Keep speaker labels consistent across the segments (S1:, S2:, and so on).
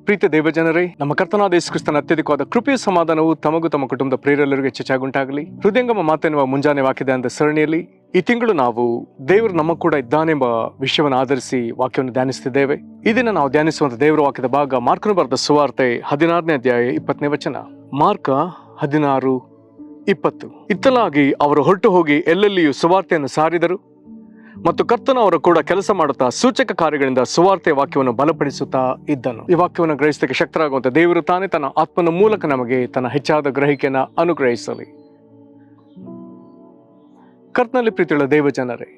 S1: ಪ್ರೀತಿ ದೇವಜನರೇ, ನಮ್ಮ ಕರ್ತನಾದ ಯೇಸು ಕ್ರಿಸ್ತನ ಅತ್ಯಧಿಕವಾದ ಕೃಪೆಯ ಸಮಾಧಾನವು ತಮಗೂ ತಮ್ಮ ಕುಟುಂಬದ ಪ್ರಿಯರೆಲ್ಲರಿಗೂ ಹೆಚ್ಚಾಗುಂಟಾಗಲಿ. ಹೃದಯಂಗಮ ಮಾತೆನ್ನುವ ಮುಂಜಾನೆ ವಾಕ್ಯದ ಅಂತ ಸರಣಿಯಲ್ಲಿ ಈ ತಿಂಗಳು ನಾವು ದೇವರು ನಮ್ಮ ಕೂಡ ಇದ್ದಾನೆಂಬ ವಿಷಯವನ್ನು ಆಧರಿಸಿ ವಾಕ್ಯವನ್ನು ಧ್ಯಾನಿಸುತ್ತಿದ್ದೇವೆ. ಈ ದಿನ ನಾವು ಧ್ಯಾನಿಸುವಂತ ದೇವರ ವಾಕ್ಯದ ಭಾಗ ಮಾರ್ಕನು ಬರೆದ ಸುವಾರ್ತೆ 16ನೇ ಅಧ್ಯಾಯ 20ನೇ ವಚನ. ಮಾರ್ಕ 16:20. ಇತ್ತಲಾಗಿ ಅವರು ಹೊರಟು ಹೋಗಿ ಎಲ್ಲೆಲ್ಲಿಯೂ ಸುವಾರ್ತೆಯನ್ನು ಸಾರಿದರು ಮತ್ತು ಕರ್ತನ ಅವರು ಕೂಡ ಕೆಲಸ ಮಾಡುತ್ತಾ ಸೂಚಕ ಕಾರ್ಯಗಳಿಂದ ಸುವಾರ್ತೆಯ ವಾಕ್ಯವನ್ನು ಬಲಪಡಿಸುತ್ತಾ ಇದ್ದನು. ಈ ವಾಕ್ಯವನ್ನು ಗ್ರಹಿಸಲಿಕ್ಕೆ ಶಕ್ತರಾಗುವಂತ ದೇವರು ತಾನೇ ತನ್ನ ಆತ್ಮನ ಮೂಲಕ ನಮಗೆ ತನ್ನ ಹೆಚ್ಚಾದ ಗ್ರಹಿಕೆಯನ್ನು ಅನುಗ್ರಹಿಸಲಿ. ಕರ್ತನಲ್ಲಿ ಪ್ರೀತಿಯುಳ್ಳ ದೇವಜನರೇ,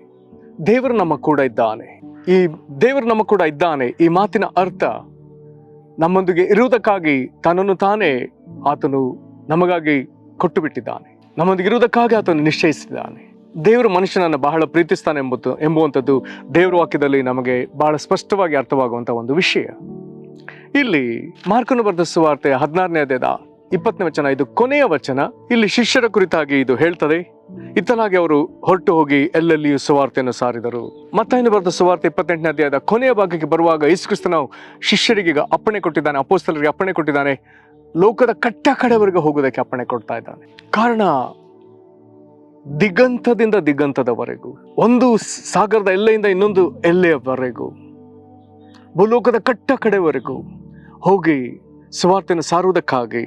S1: ದೇವರು ನಮ್ಮ ಕೂಡ ಇದ್ದಾನೆ. ಈ ದೇವರು ನಮ್ಮ ಕೂಡ ಇದ್ದಾನೆ ಈ ಮಾತಿನ ಅರ್ಥ ನಮ್ಮೊಂದಿಗೆ ಇರುವುದಕ್ಕಾಗಿ ತನ್ನನ್ನು ತಾನೇ ಆತನು ನಮಗಾಗಿ ಕೊಟ್ಟು ಬಿಟ್ಟಿದ್ದಾನೆ. ನಮ್ಮೊಂದಿಗೆ ಇರುವುದಕ್ಕಾಗಿ ಆತನು ನಿಶ್ಚಯಿಸಿದ್ದಾನೆ. ದೇವರು ಮನುಷ್ಯನನ್ನು ಬಹಳ ಪ್ರೀತಿಸ್ತಾನೆ ಎಂಬುವಂಥದ್ದು ದೇವರ ವಾಕ್ಯದಲ್ಲಿ ನಮಗೆ ಬಹಳ ಸ್ಪಷ್ಟವಾಗಿ ಅರ್ಥವಾಗುವಂಥ ಒಂದು ವಿಷಯ. ಇಲ್ಲಿ ಮಾರ್ಕನು ಬರೆದ ಸುವಾರ್ತೆ 16ನೇ ಅಧ್ಯಾಯದ 20ನೇ ವಚನ, ಇದು ಕೊನೆಯ ವಚನ. ಇಲ್ಲಿ ಶಿಷ್ಯರ ಕುರಿತಾಗಿ ಇದು ಹೇಳ್ತದೆ. ಇತ್ತಲಾಗಿ ಅವರು ಹೊರಟು ಹೋಗಿ ಎಲ್ಲೆಲ್ಲಿಯೂ ಸುವಾರ್ತೆಯನ್ನು ಸಾರಿದರು. ಮತ್ತಾಯನು ಬರೆದ ಸುವಾರ್ತೆ 28ನೇ ಅಧ್ಯಾಯದ ಕೊನೆಯ ಭಾಗಕ್ಕೆ ಬರುವಾಗ ಯೇಸು ಕ್ರಿಸ್ತನು ಶಿಷ್ಯರಿಗೆ ಅಪ್ಪಣೆ ಕೊಟ್ಟಿದ್ದಾನೆ, ಅಪೊಸ್ತಲರಿಗೆ ಅಪ್ಪಣೆ ಕೊಟ್ಟಿದ್ದಾನೆ, ಲೋಕದ ಕಟ್ಟ ಕಡೆವರೆಗೆ ಹೋಗೋದಕ್ಕೆ ಅಪ್ಪಣೆ ಕೊಡ್ತಾ ಇದ್ದಾನೆ. ಕಾರಣ ದಿಗಂತದಿಂದ ದಿಗಂತದವರೆಗೂ, ಒಂದು ಸಾಗರದ ಎಲ್ಲೆಯಿಂದ ಇನ್ನೊಂದು ಎಲ್ಲೆಯವರೆಗೂ, ಭೂಲೋಕದ ಕಟ್ಟ ಕಡೆವರೆಗೂ ಹೋಗಿ ಸುವಾರ್ತೆಯನ್ನು ಸಾರುವುದಕ್ಕಾಗಿ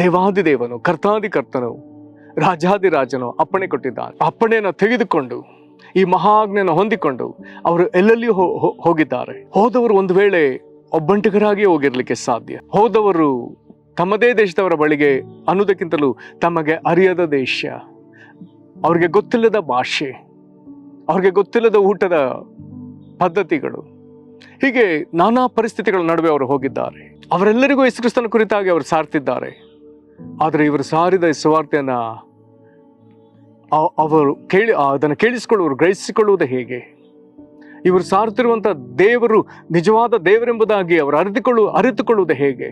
S1: ದೇವಾದಿದೇವನು, ಕರ್ತಾದಿಕರ್ತನು, ರಾಜಾದಿರಾಜನು ಅಪ್ಪಣೆ ಕೊಟ್ಟಿದ್ದಾನೆ. ಅಪ್ಪಣೆಯನ್ನು ತೆಗೆದುಕೊಂಡು ಈ ಮಹಾಜ್ಞೆಯನ್ನು ಹೊಂದಿಕೊಂಡು ಅವರು ಎಲ್ಲೆಲ್ಲಿಯೂ ಹೋಗಿದ್ದಾರೆ. ಹೋದವರು ಒಂದು ವೇಳೆ ಒಬ್ಬಂಟಿಗರಾಗಿ ಹೋಗಿರ್ಲಿಕ್ಕೆ ಸಾಧ್ಯ. ಹೋದವರು ತಮ್ಮದೇ ದೇಶದವರ ಬಳಿಗೆ ಅನ್ನೋದಕ್ಕಿಂತಲೂ ತಮಗೆ ಅರಿಯದ ದೇಶ, ಅವ್ರಿಗೆ ಗೊತ್ತಿಲ್ಲದ ಭಾಷೆ, ಅವ್ರಿಗೆ ಗೊತ್ತಿಲ್ಲದ ಊಟದ ಪದ್ಧತಿಗಳು, ಹೀಗೆ ನಾನಾ ಪರಿಸ್ಥಿತಿಗಳ ನಡುವೆ ಅವರು ಹೋಗಿದ್ದಾರೆ. ಅವರೆಲ್ಲರಿಗೂ ಯೇಸು ಕ್ರಿಸ್ತನ ಕುರಿತಾಗಿ ಅವರು ಸಾರ್ತಿದ್ದಾರೆ. ಆದರೆ ಇವರು ಸಾರಿದ ಸುವಾರ್ತೆಯನ್ನ ಅವರು ಅದನ್ನು ಕೇಳಿಸಿಕೊಳ್ಳುವರು, ಗ್ರಹಿಸಿಕೊಳ್ಳುವುದು ಹೇಗೆ? ಇವರು ಸಾರುತ್ತಿರುವಂಥ ದೇವರು ನಿಜವಾದ ದೇವರೆಂಬುದಾಗಿ ಅವರು ಅರಿತುಕೊಳ್ಳುವುದು ಹೇಗೆ?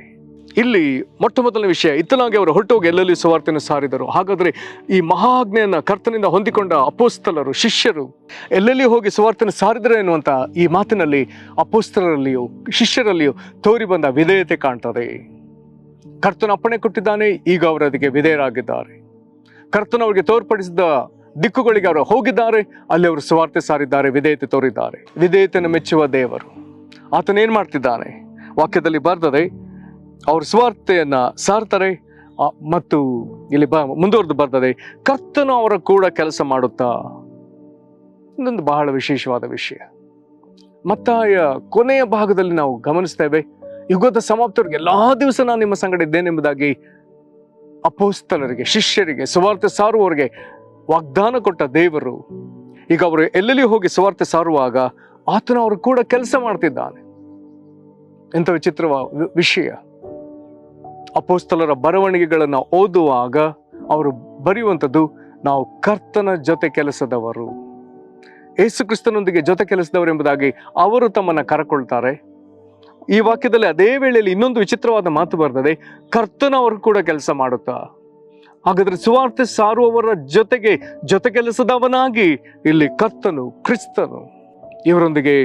S1: ಇಲ್ಲಿ ಮೊಟ್ಟ ಮೊದಲನೇ ವಿಷಯ, ಇತ್ತಲಾಗಿ ಅವರು ಹೊರಟೋಗಿ ಎಲ್ಲೆಲ್ಲಿ ಸುವಾರ್ತೆಯನ್ನು ಸಾರಿದರು. ಹಾಗಾದರೆ ಈ ಮಹಾಜ್ಞೆಯನ್ನು ಕರ್ತನಿಂದ ಹೊಂದಿಕೊಂಡ ಅಪೊಸ್ತಲರು, ಶಿಷ್ಯರು ಎಲ್ಲೆಲ್ಲಿ ಹೋಗಿ ಸುವಾರ್ತೆಯನ್ನು ಸಾರಿದರು ಎನ್ನುವಂಥ ಈ ಮಾತಿನಲ್ಲಿ ಅಪೊಸ್ತಲರಲ್ಲಿಯೂ ಶಿಷ್ಯರಲ್ಲಿಯೂ ತೋರಿ ಬಂದ ವಿಧೇಯತೆ ಕಾಣ್ತದೆ. ಕರ್ತನ ಅಪ್ಪಣೆ ಕೊಟ್ಟಿದ್ದಾನೆ, ಈಗ ಅವರು ಅದಕ್ಕೆ ವಿಧೇಯರಾಗಿದ್ದಾರೆ. ಕರ್ತನ ಅವರಿಗೆ ತೋರ್ಪಡಿಸಿದ ದಿಕ್ಕುಗಳಿಗೆ ಅವರು ಹೋಗಿದ್ದಾರೆ, ಅಲ್ಲಿ ಅವರು ಸುವಾರ್ತೆ ಸಾರಿದ್ದಾರೆ, ವಿಧೇಯತೆ ತೋರಿದ್ದಾರೆ. ವಿಧೇಯತೆಯನ್ನು ಮೆಚ್ಚುವ ದೇವರು ಆತನೇನು ಮಾಡ್ತಿದ್ದಾನೆ? ವಾಕ್ಯದಲ್ಲಿ ಬರ್ತದೆ, ಅವರು ಸುವಾರ್ತೆಯನ್ನ ಸಾರ್ತಾರೆ ಮತ್ತು ಇಲ್ಲಿ ಮುಂದುವರೆದು ಬರ್ತದೆ, ಕರ್ತನು ಅವರ ಕೂಡ ಕೆಲಸ ಮಾಡುತ್ತಾ. ಇನ್ನೊಂದು ಬಹಳ ವಿಶೇಷವಾದ ವಿಷಯ, ಮತ್ತಾಯ ಕೊನೆಯ ಭಾಗದಲ್ಲಿ ನಾವು ಗಮನಿಸ್ತೇವೆ, ಯುಗದ ಸಮಾಪ್ತರಿಗೆ ಎಲ್ಲಾ ದಿವಸ ನಾನು ನಿಮ್ಮ ಸಂಗಡ ಇದ್ದೇನೆಂಬುದಾಗಿ ಅಪೊಸ್ತಲರಿಗೆ, ಶಿಷ್ಯರಿಗೆ, ಸುವಾರ್ತೆ ಸಾರುವವರಿಗೆ ವಾಗ್ದಾನ ಕೊಟ್ಟ ದೇವರು ಈಗ ಅವರು ಎಲ್ಲೆಲ್ಲಿ ಹೋಗಿ ಸುವಾರ್ತೆ ಸಾರುವಾಗ ಆತನ ಅವರು ಕೂಡ ಕೆಲಸ ಮಾಡ್ತಿದ್ದಾನೆ. ಎಂಥ ವಿಚಿತ್ರವಾದ ವಿಷಯ. ಅಪೊಸ್ತಲರ ಬರವಣಿಗೆಗಳನ್ನು ಓದುವಾಗ ಅವರು ಬರೆಯುವಂಥದ್ದು, ನಾವು ಕರ್ತನ ಜೊತೆ ಕೆಲಸದವರು, ಯೇಸು ಕ್ರಿಸ್ತನೊಂದಿಗೆ ಜೊತೆ ಕೆಲಸದವರು ಎಂಬುದಾಗಿ ಅವರು ತಮ್ಮನ್ನು ಕರೆಕೊಳ್ತಾರೆ. ಈ ವಾಕ್ಯದಲ್ಲಿ ಅದೇ ವೇಳೆಯಲ್ಲಿ ಇನ್ನೊಂದು ವಿಚಿತ್ರವಾದ ಮಾತು ಬರ್ತದೆ, ಕರ್ತನವರು ಕೂಡ ಕೆಲಸ ಮಾಡುತ್ತಾ. ಹಾಗಾದ್ರೆ ಸುವಾರ್ತೆ ಸಾರುವವರ ಜೊತೆಗೆ ಜೊತೆ ಕೆಲಸದವನಾಗಿ ಇಲ್ಲಿ ಕರ್ತನು, ಕ್ರಿಸ್ತನು ಇವರೊಂದಿಗೆ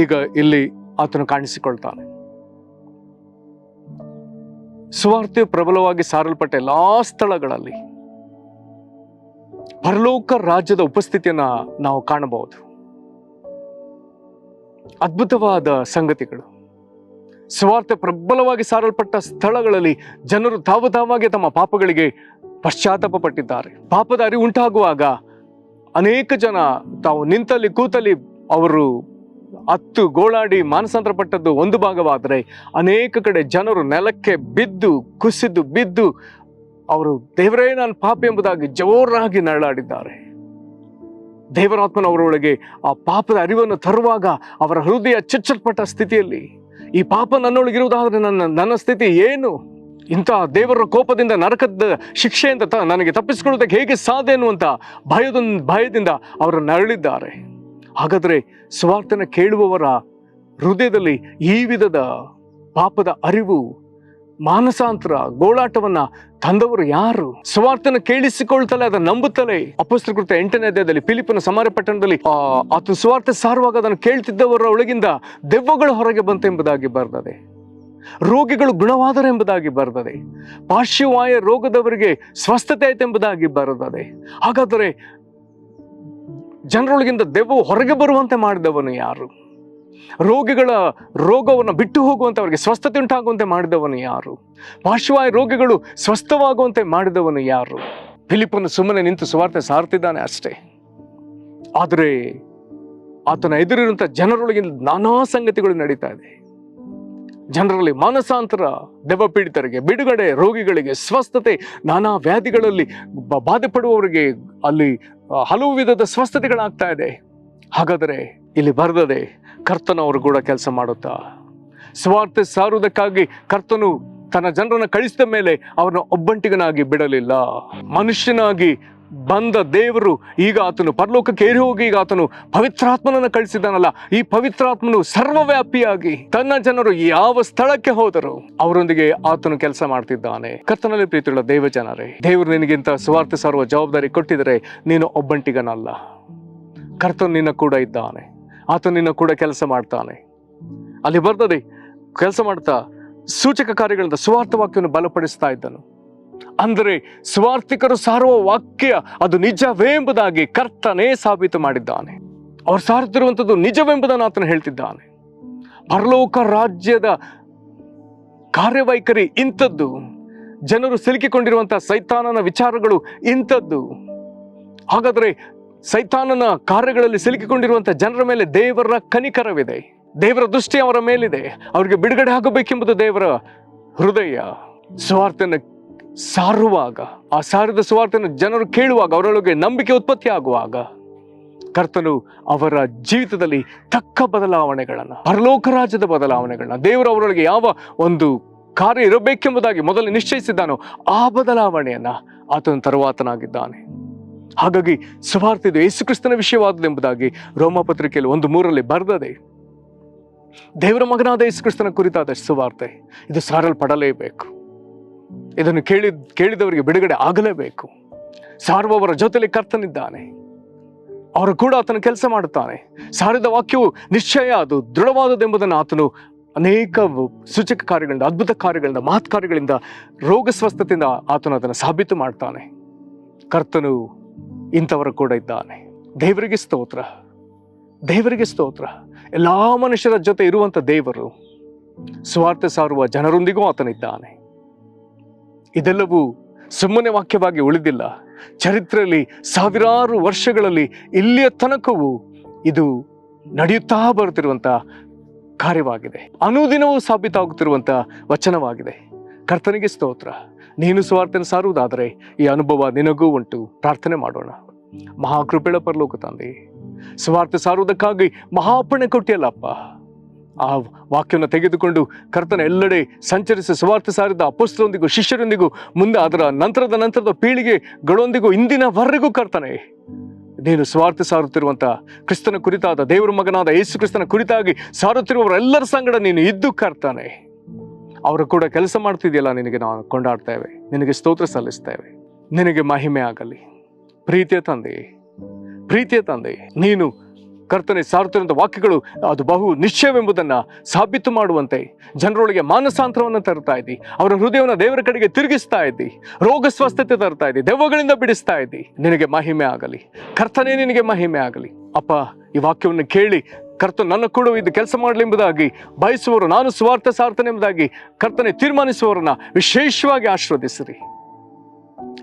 S1: ಈಗ ಇಲ್ಲಿ ಆತನು ಕಾಣಿಸಿಕೊಳ್ತಾನೆ. ಸುವಾರ್ತೆಯು ಪ್ರಬಲವಾಗಿ ಸಾರಲ್ಪಟ್ಟ ಎಲ್ಲಾ ಸ್ಥಳಗಳಲ್ಲಿ ಪರಲೋಕ ರಾಜ್ಯದ ಉಪಸ್ಥಿತಿಯನ್ನ ನಾವು ಕಾಣಬಹುದು. ಅದ್ಭುತವಾದ ಸಂಗತಿಗಳು. ಸುವಾರ್ತೆ ಪ್ರಬಲವಾಗಿ ಸಾರಲ್ಪಟ್ಟ ಸ್ಥಳಗಳಲ್ಲಿ ಜನರು ತಾವಾಗಿ ತಮ್ಮ ಪಾಪಗಳಿಗೆ ಪಶ್ಚಾತ್ತಾಪ ಪಟ್ಟಿದ್ದಾರೆ. ಪಾಪದ ಅರಿವು ಉಂಟಾಗುವಾಗ ಅನೇಕ ಜನ ತಾವು ನಿಂತಲ್ಲಿ ಕೂತಲ್ಲಿ ಅವರು ಅತ್ತು ಗೋಳಾಡಿ ಮಾನಸಾಂತರ ಪಟ್ಟದ್ದು ಒಂದು ಭಾಗವಾದರೆ, ಅನೇಕ ಕಡೆ ಜನರು ನೆಲಕ್ಕೆ ಬಿದ್ದು ಕುಸಿದು ಬಿದ್ದು ಅವರು ದೇವರೇ ನಾನು ಪಾಪಿ ಎಂಬುದಾಗಿ ಜೋರಾಗಿ ನರಳಾಡಿದ್ದಾರೆ. ದೇವರಾತ್ಮನ ಅವರೊಳಗೆ ಆ ಪಾಪದ ಅರಿವನ್ನು ತರುವಾಗ ಅವರ ಹೃದಯ ಚಚ್ಚಲ್ಪಟ್ಟ ಸ್ಥಿತಿಯಲ್ಲಿ, ಈ ಪಾಪ ನನ್ನೊಳಗಿರುವುದಾದ್ರೆ ನನ್ನ ಸ್ಥಿತಿ ಏನು? ಇಂಥ ದೇವರ ಕೋಪದಿಂದ, ನರಕದ ಶಿಕ್ಷೆಯಿಂದ ನನಗೆ ತಪ್ಪಿಸಿಕೊಳ್ಳುವುದಕ್ಕೆ ಹೇಗೆ ಸಾಧ್ಯ ಎನ್ನುವಂಥ ಭಯದಿಂದ ಅವರು ನರಳಿದ್ದಾರೆ. ಹಾಗಾದರೆ ಸುವಾರ್ತೆನ ಕೇಳುವವರ ಹೃದಯದಲ್ಲಿ ಈ ವಿಧದ ಪಾಪದ ಅರಿವು ಮಾನಸಾಂತರ ಗೋಳಾಟವನ್ನ ತಂದವರು ಯಾರು? ಸುವಾರ್ತೆನ ಕೇಳಿಸಿಕೊಳ್ತಲೇ ಅದನ್ನು ನಂಬುತ್ತಲೇ ಅಪೊಸ್ತಲರ ಕೃತ್ಯ 8ನೇ ಅಧ್ಯಾಯದಲ್ಲಿ ಫಿಲಿಪ್ಪನ ಸಮಾರ್ಯ ಪಟ್ಟಣದಲ್ಲಿ ಆತನ ಸುವಾರ್ತೆ ಸಾರುವಾಗ ಅದನ್ನು ಕೇಳ್ತಿದ್ದವರ ಒಳಗಿಂದ ದೆವ್ವಗಳು ಹೊರಗೆ ಬಂತೆಂಬುದಾಗಿ ಬರ್ತದೆ. ರೋಗಿಗಳು ಗುಣವಾದರೆಂಬುದಾಗಿ ಬರ್ತದೆ. ಪಾರ್ಶ್ವವಾಯು ರೋಗದವರಿಗೆ ಸ್ವಸ್ಥತೆ ಆಯ್ತೆಂಬುದಾಗಿ ಬರ್ತದೆ. ಹಾಗಾದರೆ ಜನರೊಳಗಿಂದ ದೆವ್ವ ಹೊರಗೆ ಬರುವಂತೆ ಮಾಡಿದವನು ಯಾರು? ರೋಗಿಗಳ ರೋಗವನ್ನು ಬಿಟ್ಟು ಹೋಗುವಂತೆ ಅವರಿಗೆ ಸ್ವಸ್ಥತೆ ಉಂಟಾಗುವಂತೆ ಮಾಡಿದವನು ಯಾರು? ಪಾರ್ಶ್ವವಾಯು ರೋಗಿಗಳು ಸ್ವಸ್ಥವಾಗುವಂತೆ ಮಾಡಿದವನು ಯಾರು? ಫಿಲಿಪ್ಪನು ಸುಮ್ಮನೆ ನಿಂತು ಸುವಾರ್ತೆ ಸಾರ್ತಿದ್ದಾನೆ ಅಷ್ಟೇ. ಆದರೆ ಆತನ ಎದುರಿರುವಂಥ ಜನರೊಳಗಿಂದ ನಾನಾ ಸಂಗತಿಗಳು ನಡೀತಾ ಇದೆ. ಜನರಲ್ಲಿ ಮಾನಸಾಂತರ, ದೆವ್ವ ಪೀಡಿತರಿಗೆ ಬಿಡುಗಡೆ, ರೋಗಿಗಳಿಗೆ ಸ್ವಸ್ಥತೆ, ನಾನಾ ವ್ಯಾಧಿಗಳಲ್ಲಿ ಬಾಧೆ ಪಡುವವರಿಗೆ ಅಲ್ಲಿ ಹಲವು ವಿಧದ ಸ್ವಸ್ಥತೆಗಳಾಗ್ತಾ ಇದೆ. ಹಾಗಾದರೆ ಇಲ್ಲಿ ಬರೆದದೆ ಕರ್ತನವರು ಕೂಡ ಕೆಲಸ ಮಾಡುತ್ತಾ ಸುವಾರ್ತೆ ಸಾರುವುದಕ್ಕಾಗಿ ಕರ್ತನು ತನ್ನ ಜನರನ್ನು ಕಳಿಸಿದ ಮೇಲೆ ಅವರನ್ನು ಒಬ್ಬಂಟಿಗನಾಗಿ ಬಿಡಲಿಲ್ಲ. ಮನುಷ್ಯನಾಗಿ ಬಂದ ದೇವರು ಈಗ ಆತನು ಪರಲೋಕಕ್ಕೆ ಏರಿ ಹೋಗಿ ಈಗ ಆತನು ಪವಿತ್ರಾತ್ಮನನ್ನು ಕಳಿಸಿದ್ದಾನಲ್ಲ, ಈ ಪವಿತ್ರಾತ್ಮನು ಸರ್ವವ್ಯಾಪಿಯಾಗಿ ತನ್ನ ಜನರು ಯಾವ ಸ್ಥಳಕ್ಕೆ ಹೋದರು ಅವರೊಂದಿಗೆ ಆತನು ಕೆಲಸ ಮಾಡ್ತಿದ್ದಾನೆ. ಕರ್ತನಲ್ಲಿ ಪ್ರೀತಿಯುಳ್ಳ ದೇವ ಜನರೇ, ದೇವರು ನಿನಗಿಂತ ಸುವಾರ್ತೆ ಸಾರುವ ಜವಾಬ್ದಾರಿ ಕೊಟ್ಟಿದರೆ ನೀನು ಒಬ್ಬಂಟಿಗನಲ್ಲ. ಕರ್ತನು ನಿನ್ನ ಕೂಡ ಇದ್ದಾನೆ. ಆತನು ನಿನ್ನ ಕೂಡ ಕೆಲಸ ಮಾಡ್ತಾನೆ. ಅಲ್ಲಿ ಬರ್ತದೆ, ಕೆಲಸ ಮಾಡ್ತಾ ಸೂಚಕ ಕಾರ್ಯಗಳಿಂದ ಸುವಾರ್ಥ ವಾಕ್ಯವನ್ನು ಬಲಪಡಿಸ್ತಾ ಇದ್ದನು. ಅಂದರೆ ಸುವಾರ್ಥಿಕರು ಸಾರುವ ವಾಕ್ಯ ಅದು ನಿಜವೇ ಎಂಬುದಾಗಿ ಕರ್ತನೇ ಸಾಬೀತು ಮಾಡಿದ್ದಾನೆ. ಅವ್ರು ಸಾರುತ್ತಿರುವಂಥದ್ದು ನಿಜವೆಂಬುದನ್ನು ಆತನು ಹೇಳ್ತಿದ್ದಾನೆ. ಪರಲೋಕ ರಾಜ್ಯದ ಕಾರ್ಯವೈಖರಿ ಇಂಥದ್ದು. ಜನರು ಸಿಲುಕಿಕೊಂಡಿರುವಂತಹ ಸೈತಾನನ ವಿಚಾರಗಳು ಇಂಥದ್ದು. ಹಾಗಾದರೆ ಸೈತಾನನ ಕಾರ್ಯಗಳಲ್ಲಿ ಸಿಲುಕಿಕೊಂಡಿರುವಂತಹ ಜನರ ಮೇಲೆ ದೇವರ ಕನಿಕರವಿದೆ, ದೇವರ ದೃಷ್ಟಿ ಅವರ ಮೇಲಿದೆ. ಅವರಿಗೆ ಬಿಡುಗಡೆ ಆಗಬೇಕೆಂಬುದು ದೇವರ ಹೃದಯ. ಸುವಾರ್ತೆಯನ್ನು ಸಾರುವಾಗ, ಆ ಸಾರಿದ ಸುವಾರ್ತೆಯನ್ನು ಜನರು ಕೇಳುವಾಗ, ಅವರೊಳಗೆ ನಂಬಿಕೆ ಉತ್ಪತ್ತಿ ಆಗುವಾಗ ಕರ್ತನು ಅವರ ಜೀವಿತದಲ್ಲಿ ತಕ್ಕ ಬದಲಾವಣೆಗಳನ್ನು, ಪರಲೋಕ ರಾಜ್ಯದ ಬದಲಾವಣೆಗಳನ್ನ, ದೇವರು ಅವರೊಳಗೆ ಯಾವ ಒಂದು ಕಾರ್ಯ ಇರಬೇಕೆಂಬುದಾಗಿ ಮೊದಲು ನಿಶ್ಚಯಿಸಿದ್ದಾನೋ ಆ ಬದಲಾವಣೆಯನ್ನ ಆತನು ತರುವಾತನಾಗಿದ್ದಾನೆ. ಹಾಗಾಗಿ ಸುವಾರ್ತೆ ಇದು ಯೇಸು ಕ್ರಿಸ್ತನ ವಿಷಯವಾದದೆಂಬುದಾಗಿ ರೋಮಪತ್ರಿಕೆಯಲ್ಲಿ 1:3 ಬರೆದದೆ. ದೇವರ ಮಗನಾದ ಯೇಸು ಕ್ರಿಸ್ತನ ಕುರಿತಾದ ಸುವಾರ್ತೆ ಇದು ಸಾರಲ್ಪಡಲೇಬೇಕು. ಇದನ್ನು ಕೇಳಿದವರಿಗೆ ಬಿಡುಗಡೆ ಆಗಲೇಬೇಕು. ಸಾರುವವರ ಜೊತೆಲಿ ಕರ್ತನಿದ್ದಾನೆ, ಅವರು ಕೂಡ ಆತನ ಕೆಲಸ ಮಾಡುತ್ತಾನೆ. ಸಾರಿದ ವಾಕ್ಯವು ನಿಶ್ಚಯ ಅದು ದೃಢವಾದದೆಂಬುದನ್ನು ಆತನು ಅನೇಕ ಸೂಚಕ ಕಾರ್ಯಗಳಿಂದ, ಅದ್ಭುತ ಕಾರ್ಯಗಳಿಂದ, ಮಹತ್ ಕಾರ್ಯಗಳಿಂದ, ರೋಗ ಸ್ವಸ್ಥತೆಯಿಂದ ಆತನು ಅದನ್ನು ಸಾಬೀತು ಮಾಡ್ತಾನೆ. ಕರ್ತನು ಇಂಥವರ ಕೂಡ ಇದ್ದಾನೆ. ದೇವರಿಗೆ ಸ್ತೋತ್ರ, ದೇವರಿಗೆ ಸ್ತೋತ್ರ. ಎಲ್ಲ ಮನುಷ್ಯರ ಜೊತೆ ಇರುವಂಥ ದೇವರು ಸುವಾರ್ತೆ ಸಾರುವ ಜನರೊಂದಿಗೂ ಆತನಿದ್ದಾನೆ. ಇದೆಲ್ಲವೂ ಸುಮ್ಮನೆ ವಾಕ್ಯವಾಗಿ ಉಳಿದಿಲ್ಲ. ಚರಿತ್ರೆಯಲ್ಲಿ ಸಾವಿರಾರು ವರ್ಷಗಳಲ್ಲಿ ಇಲ್ಲಿಯ ತನಕವೂ ಇದು ನಡೆಯುತ್ತಾ ಬರುತ್ತಿರುವಂಥ ಕಾರ್ಯವಾಗಿದೆ. ಅನುದಿನವೂ ಸಾಬೀತಾಗುತ್ತಿರುವಂಥ ವಚನವಾಗಿದೆ. ಕರ್ತನಿಗೆ ಸ್ತೋತ್ರ. ನೀನು ಸುವಾರ್ತೆಯನ್ನು ಸಾರುವುದಾದರೆ ಈ ಅನುಭವ ನಿನಗೂ ಉಂಟು. ಪ್ರಾರ್ಥನೆ ಮಾಡೋಣ. ಮಹಾಕೃಪೆಯ ಪರಲೋಕ ತಂದೆ, ಸುವಾರ್ತೆ ಸಾರುವುದಕ್ಕಾಗಿ ಮಹಾಪಣೆ ಕೊಟ್ಟಿಯಲ್ಲಪ್ಪ. ಆ ವಾಕ್ಯವನ್ನು ತೆಗೆದುಕೊಂಡು ಕರ್ತನ ಎಲ್ಲೆಡೆ ಸಂಚರಿಸಿ ಸುವಾರ್ತೆ ಸಾರಿದ ಅಪೊಸ್ತಲರೊಂದಿಗೂ ಶಿಷ್ಯರೊಂದಿಗೂ ಮುಂದೆ ಅದರ ನಂತರದ ಪೀಳಿಗೆಗಳೊಂದಿಗೂ ಇಂದಿನವರೆಗೂ ಕರ್ತನೆ ನೀನು ಸುವಾರ್ತೆ ಸಾರುತ್ತಿರುವಂಥ ಕ್ರಿಸ್ತನ ಕುರಿತಾದ ದೇವರ ಮಗನಾದ ಯೇಸು ಕ್ರಿಸ್ತನ ಕುರಿತಾಗಿ ಸಾರುತ್ತಿರುವವರೆಲ್ಲರ ಸಂಗಡ ನೀನು ಇದ್ದು ಕರ್ತನೆ ಅವರು ಕೂಡ ಕೆಲಸ ಮಾಡ್ತಿದೆಯಲ್ಲ, ನಿನಗೆ ನಾವು ಕೊಂಡಾಡ್ತೇವೆ, ನಿನಗೆ ಸ್ತೋತ್ರ ಸಲ್ಲಿಸ್ತೇವೆ. ನಿನಗೆ ಮಹಿಮೆ ಆಗಲಿ. ಪ್ರೀತಿಯ ತಂದೆ, ಪ್ರೀತಿಯ ತಂದೆ, ನೀನು ಕರ್ತನೆ ಸಾರುತ್ತಿರುವಂಥ ವಾಕ್ಯಗಳು ಅದು ಬಹು ನಿಶ್ಚಯವೆಂಬುದನ್ನು ಸಾಬೀತು ಮಾಡುವಂತೆ ಜನರೊಳಗೆ ಮಾನಸಾಂತರವನ್ನು ತರ್ತಾ ಇದ್ದಿ, ಅವರ ಹೃದಯವನ್ನು ದೇವರ ಕಡೆಗೆ ತಿರುಗಿಸ್ತಾ ಇದ್ದಿ, ರೋಗ ಸ್ವಸ್ಥತೆ ತರ್ತಾ ಇದ್ದಿ, ದೆವ್ವಗಳಿಂದ ಬಿಡಿಸ್ತಾ ಇದ್ದಿ. ನಿನಗೆ ಮಹಿಮೆ ಆಗಲಿ ಕರ್ತನೇ, ನಿನಗೆ ಮಹಿಮೆ ಆಗಲಿ ಅಪ್ಪ. ಈ ವಾಕ್ಯವನ್ನು ಕೇಳಿ ಕರ್ತನ ನನ್ನ ಕೂಡ ಇದು ಕೆಲಸ ಮಾಡಲಿ ಎಂಬುದಾಗಿ ಬಯಸುವವರು, ನಾನು ಸುವಾರ್ತೆ ಸಾರ್ತನೆ ಎಂಬುದಾಗಿ ಕರ್ತನೆ ತೀರ್ಮಾನಿಸುವವರನ್ನ ವಿಶೇಷವಾಗಿ ಆಶೀರ್ವದಿಸಿರಿ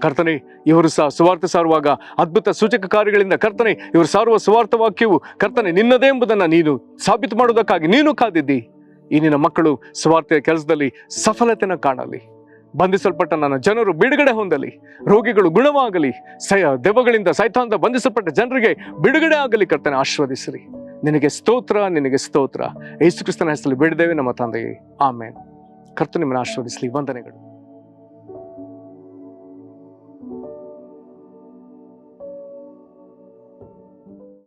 S1: ಕರ್ತನೆ. ಇವರು ಸಹ ಸುವಾರ್ತೆ ಸಾರುವಾಗ ಅದ್ಭುತ ಸೂಚಕ ಕಾರ್ಯಗಳಿಂದ ಕರ್ತನೆ ಇವರು ಸಾರುವ ಸುವಾರ್ಥ ವಾಕ್ಯವು ಕರ್ತನೆ ನಿನ್ನದೇ ಎಂಬುದನ್ನು ನೀನು ಸಾಬೀತು ಮಾಡುವುದಕ್ಕಾಗಿ ನೀನು ಕಾದಿದ್ದಿ. ಈ ನಿನ್ನ ಮಕ್ಕಳು ಸುವಾರ್ತೆಯ ಕೆಲಸದಲ್ಲಿ ಸಫಲತೆಯನ್ನು ಕಾಣಲಿ. ಬಂಧಿಸಲ್ಪಟ್ಟ ನನ್ನ ಜನರು ಬಿಡುಗಡೆ ಹೊಂದಲಿ, ರೋಗಿಗಳು ಗುಣವಾಗಲಿ, ದೆವ್ವಗಳಿಂದ ಸೈತಾನದಿಂದ ಬಂಧಿಸಲ್ಪಟ್ಟ ಜನರಿಗೆ ಬಿಡುಗಡೆ ಆಗಲಿ. ಕರ್ತನೆ ಆಶೀರ್ವದಿಸಿರಿ. ನಿನಗೆ ಸ್ತೋತ್ರ, ನಿನಗೆ ಸ್ತೋತ್ರ. ಯೇಸು ಕ್ರಿಸ್ತನ ಹೆಸರಲ್ಲಿ ಬೇಡಿದ್ದೇವೆ ನಮ್ಮ ತಂದೆಯೇ, ಆಮೇನ್. ಕರ್ತನು ನಿಮ್ಮನ್ನು ಆಶೀರ್ವದಿಸಲಿ. ವಂದನೆಗಳು.